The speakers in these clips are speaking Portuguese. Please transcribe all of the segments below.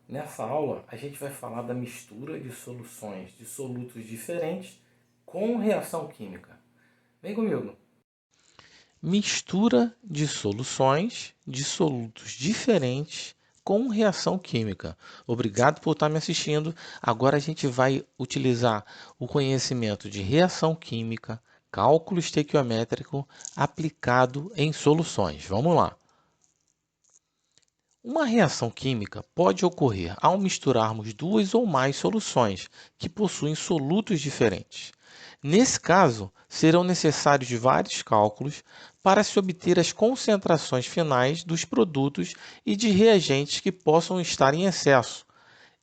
Nessa aula, a gente vai falar da mistura de soluções de solutos diferentes com reação química. Vem comigo! Mistura de soluções de solutos diferentes com reação química. Obrigado por estar me assistindo. Agora a gente vai utilizar o conhecimento de reação química, cálculo estequiométrico aplicado em soluções. Vamos lá! Uma reação química pode ocorrer ao misturarmos duas ou mais soluções que possuem solutos diferentes. Nesse caso, serão necessários vários cálculos para se obter as concentrações finais dos produtos e de reagentes que possam estar em excesso.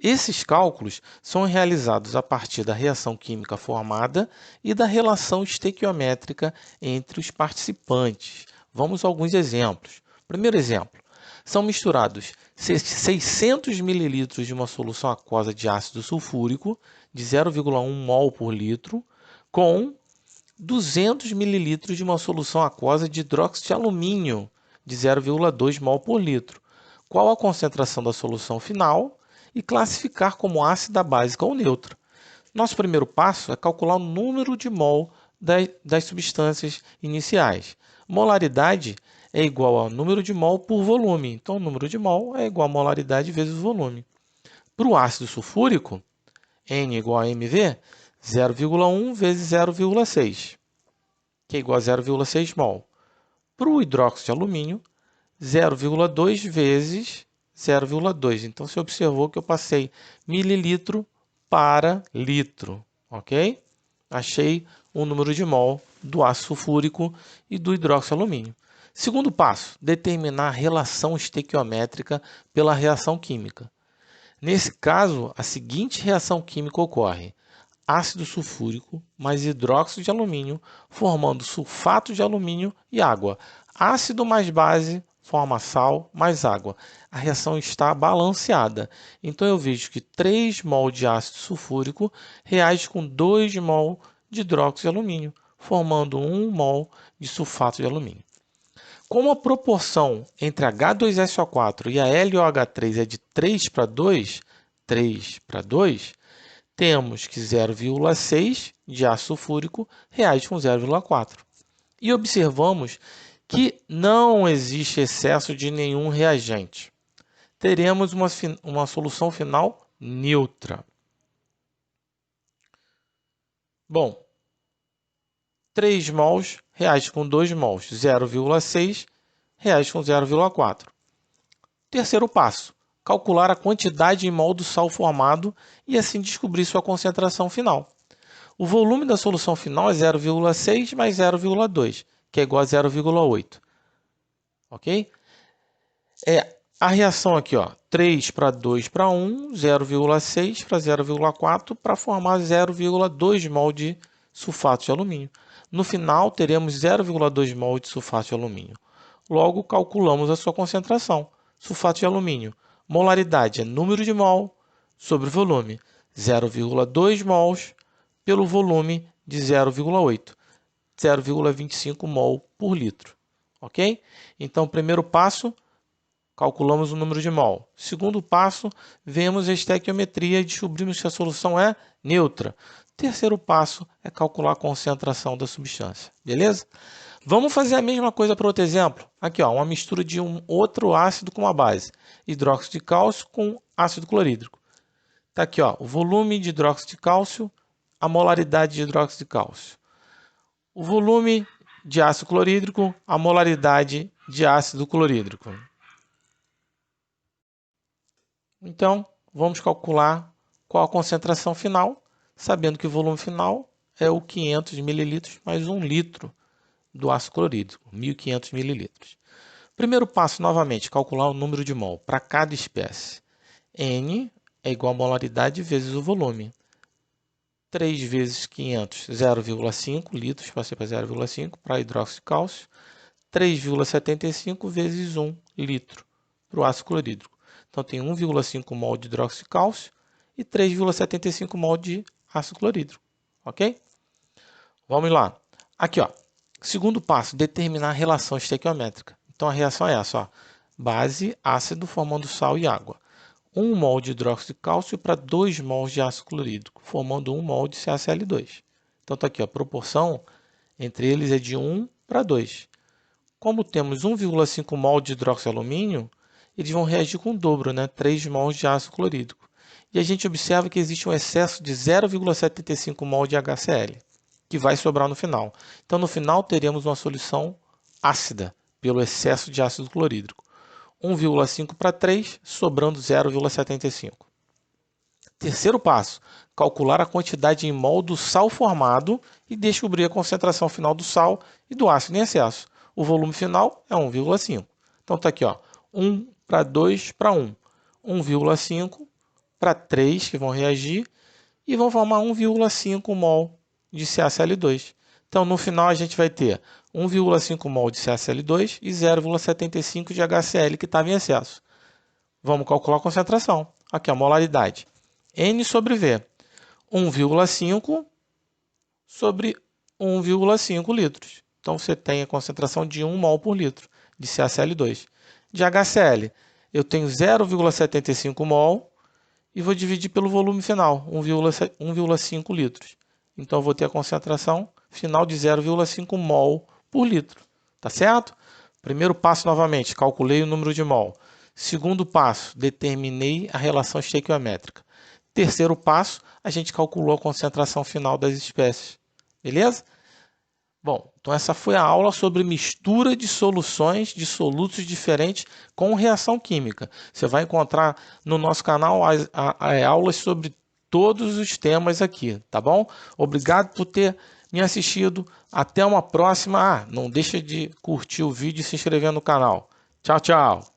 Esses cálculos são realizados a partir da reação química formada e da relação estequiométrica entre os participantes. Vamos a alguns exemplos. Primeiro exemplo. São misturados 600 ml de uma solução aquosa de ácido sulfúrico, de 0,1 mol por litro, com 200 ml de uma solução aquosa de hidróxido de alumínio, de 0,2 mol por litro. Qual a concentração da solução final? E classificar como ácida, básica ou neutra. Nosso primeiro passo é calcular o número de mol das substâncias iniciais. Molaridade é igual ao número de mol por volume. Então, o número de mol é igual a molaridade vezes o volume. Para o ácido sulfúrico, N igual a mV, 0,1 vezes 0,6, que é igual a 0,6 mol. Para o hidróxido de alumínio, 0,2 vezes 0,2. Então, você observou que eu passei mililitro para litro, ok? Achei o número de mol do ácido sulfúrico e do hidróxido de alumínio. Segundo passo, determinar a relação estequiométrica pela reação química. Nesse caso, a seguinte reação química ocorre: ácido sulfúrico mais hidróxido de alumínio, formando sulfato de alumínio e água. Ácido mais base forma sal mais água. A reação está balanceada. Então, eu vejo que 3 mol de ácido sulfúrico reage com 2 mol de hidróxido de alumínio, formando 1 mol de sulfato de alumínio. Como a proporção entre H2SO4 e a LOH3 é de 3 para 2, temos que 0,6 de ácido sulfúrico reage com 0,4. E observamos que não existe excesso de nenhum reagente. Teremos uma solução final neutra. Bom, 3 mols reage com 2 mols, 0,6 reage com 0,4. Terceiro passo, calcular a quantidade em mol do sal formado e assim descobrir sua concentração final. O volume da solução final é 0,6 mais 0,2, que é igual a 0,8. Ok? A reação aqui, ó, 3 para 2 para 1, 0,6 para 0,4 para formar 0,2 mol de sulfato de alumínio. No final, teremos 0,2 mol de sulfato de alumínio. Logo, calculamos a sua concentração. Sulfato de alumínio. Molaridade é número de mol sobre volume. 0,2 mols pelo volume de 0,8. 0,25 mol por litro. Ok? Então, primeiro passo, calculamos o número de mol. Segundo passo, vemos a estequiometria e descobrimos que a solução é neutra. Terceiro passo é calcular a concentração da substância. Beleza? Vamos fazer a mesma coisa para outro exemplo. Aqui, ó, uma mistura de um outro ácido com uma base. Hidróxido de cálcio com ácido clorídrico. Está aqui, ó, o volume de hidróxido de cálcio, a molaridade de hidróxido de cálcio. O volume de ácido clorídrico, a molaridade de ácido clorídrico. Então, vamos calcular qual a concentração final, sabendo que o volume final é o 500 ml mais 1 litro do ácido clorídrico, 1.500 ml. Primeiro passo, novamente, calcular o número de mol para cada espécie. N é igual a molaridade vezes o volume. 3 vezes 500, 0,5 litros, passei para 0,5 para hidróxido de cálcio. 3,75 vezes 1 litro para o ácido clorídrico. Então, tem 1,5 mol de hidróxido de cálcio e 3,75 mol de ácido clorídrico. Ok? Vamos lá. Aqui, ó. Segundo passo, determinar a relação estequiométrica. Então, a reação é essa, ó. Base, ácido formando sal e água. 1 mol de hidróxido de cálcio para 2 mols de ácido clorídrico, formando 1 mol de CaCl2. Então está aqui, a proporção entre eles é de 1 para 2. Como temos 1,5 mol de hidróxido de alumínio, eles vão reagir com o dobro, né? 3 mols de ácido clorídrico. E a gente observa que existe um excesso de 0,75 mol de HCl, que vai sobrar no final. Então, no final, teremos uma solução ácida, pelo excesso de ácido clorídrico. 1,5 para 3, sobrando 0,75. Terceiro passo, calcular a quantidade em mol do sal formado e descobrir a concentração final do sal e do ácido em excesso. O volume final é 1,5. Então está aqui, ó, 1 para 2 para 1. 1,5 para 3 que vão reagir e vão formar 1,5 mol de CaCl2. Então, no final, a gente vai ter 1,5 mol de CaCl2 e 0,75 de HCl que estava em excesso. Vamos calcular a concentração. Aqui, a molaridade. N sobre V. 1,5 sobre 1,5 litros. Então, você tem a concentração de 1 mol por litro de CaCl2. De HCl, eu tenho 0,75 mol e vou dividir pelo volume final, 1,5 litros. Então, eu vou ter a concentração final de 0,5 mol por litro. Tá certo? Primeiro passo, novamente, calculei o número de mol. Segundo passo, determinei a relação estequiométrica. Terceiro passo, a gente calculou a concentração final das espécies. Beleza? Bom, então essa foi a aula sobre mistura de soluções de solutos diferentes com reação química. Você vai encontrar no nosso canal aulas sobre todos os temas aqui, tá bom? Obrigado por ter me assistido. Até uma próxima. Não deixa de curtir o vídeo e se inscrever no canal. Tchau, tchau!